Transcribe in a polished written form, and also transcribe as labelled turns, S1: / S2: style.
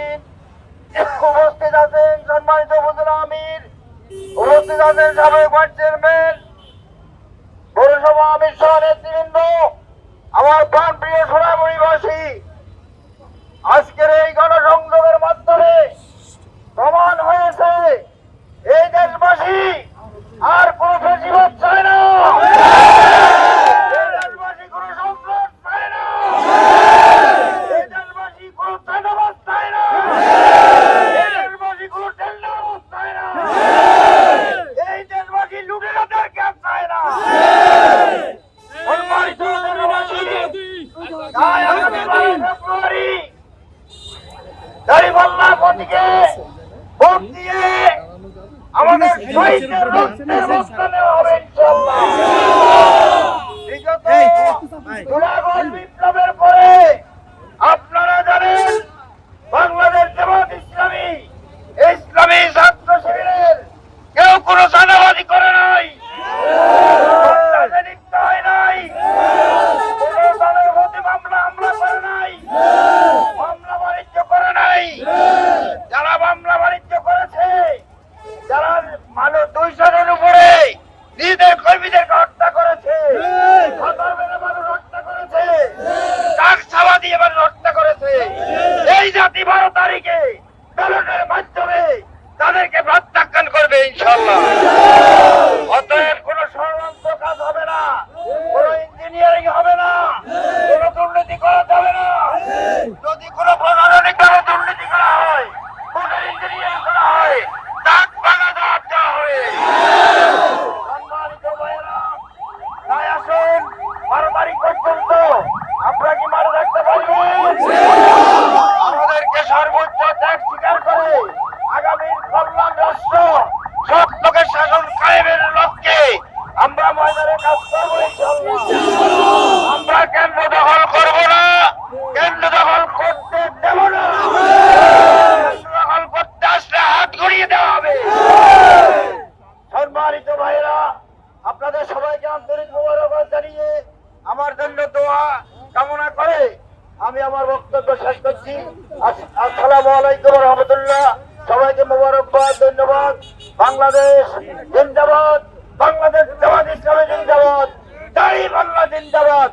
S1: আমিন। উপস্থিত আছেন সম্মানিত উপজেলা আমির, উপস্থিত আছেন সাবেক ভাইস চেয়ারম্যান, পৌরসভা আমির সহ নেতৃবৃন্দ, আমার প্রাণপ্রিয় সোনামুড়িবাসী। আজকের এই গণসংযোগের মাধ্যমে প্রমাণ হয়েছে এই দেশবাসী আর কোন ফেসিবাদ চায় না, এই দেশবাসী কোন সন্ত্রাস চায় না, এই দেশবাসী কোন চাঁদাবাজ চায় না, এই দেশবাসী কোন টেন্ডারবাজ চায় না, এই দেশবাসী লুটেরাদেরকে চায় না। সম্মানিত দেশবাসী, তাই আগামী 12 ফেব্রুয়ারি দাঁড়িপাল্লা প্রতীকে ভোট দিয়ে আমাদের শহীদদের রক্তের বদলা নেওয়া হবে ইনশাআল্লাহ। বিগত জুলাই আগস্ট বিপ্লবের পরে আপনারা জানেন বাংলাদেশ জামাত ইসলামী, ইসলামী ছাত্র শিবিরের কেউ কোনো চাঁদাবাজি করে নাই, সন্ত্রাসে লিপ্ত হয় নাই, কোনো দলের প্রতি মামলা করে নাই, মামলা বাণিজ্য করে নাই। যারা মামলা বাণিজ্য করেছে, যারা মানুষ 200-এর উপরে নিজেদের কর্মীদেরকে হত্যা করেছে, হাজার মেরে মানুষ হত্যা করেছে, টাক ছাওয়া দিয়ে মানুষ হত্যা করেছে, এই জাতি 12 তারিখে ব্যালটের মাধ্যমে তাদেরকে প্রত্যাখ্যান করবে ইনশাআল্লাহ। অতএব কোনো ষড়যন্ত্র কাজ হবে না, কোনো ইঞ্জিনিয়ারিং হবে না, কোনো দুর্নীতি করা যাবে না। যদি কোনো প্রশাসনিকভাবে দুর্নীতি করা হয়, কোনো ইঞ্জিনিয়ারিং করা হয়, দাঁত ভাঙা জবাব দেওয়া হবে। সম্মানিত ভাইয়েরা, তাই আসুন 12 তারিখ পর্যন্ত আমরা কি মারা রাখতে পারবো? আমাদেরকে সর্বোচ্চ ত্যাগ স্বীকার করে আগামীর কল্যাণ রাষ্ট্র সব লোকের শাসন কায়েমের লক্ষ্যে আমরা ময়দানে কাজ করবো ইনশাআল্লাহ। আমরা কেন্দ্র দখল করব না, কেন্দ্র দখল করতে দেব না, কেন্দ্র দখল করতে আসলে হাত ঘুরিয়ে দেওয়া হবে। সম্মানিত ভাইয়েরা, আপনাদের সবাইকে আন্তরিক মোবারকবাদ জানিয়ে আমার জন্য দোয়া কামনা করে আমি আমার বক্তব্য শেষ করছি। আসসালামু আলাইকুম ওয়া রাহমাতুল্লাহ। সবাইকে মোবারকবাদ, ধন্যবাদ। বাংলাদেশ জিন্দাবাদ, বাংলাদেশ জামাত ইসলামী জিন্দাবাদ, দাঁড়িপাল্লা জিন্দাবাদ।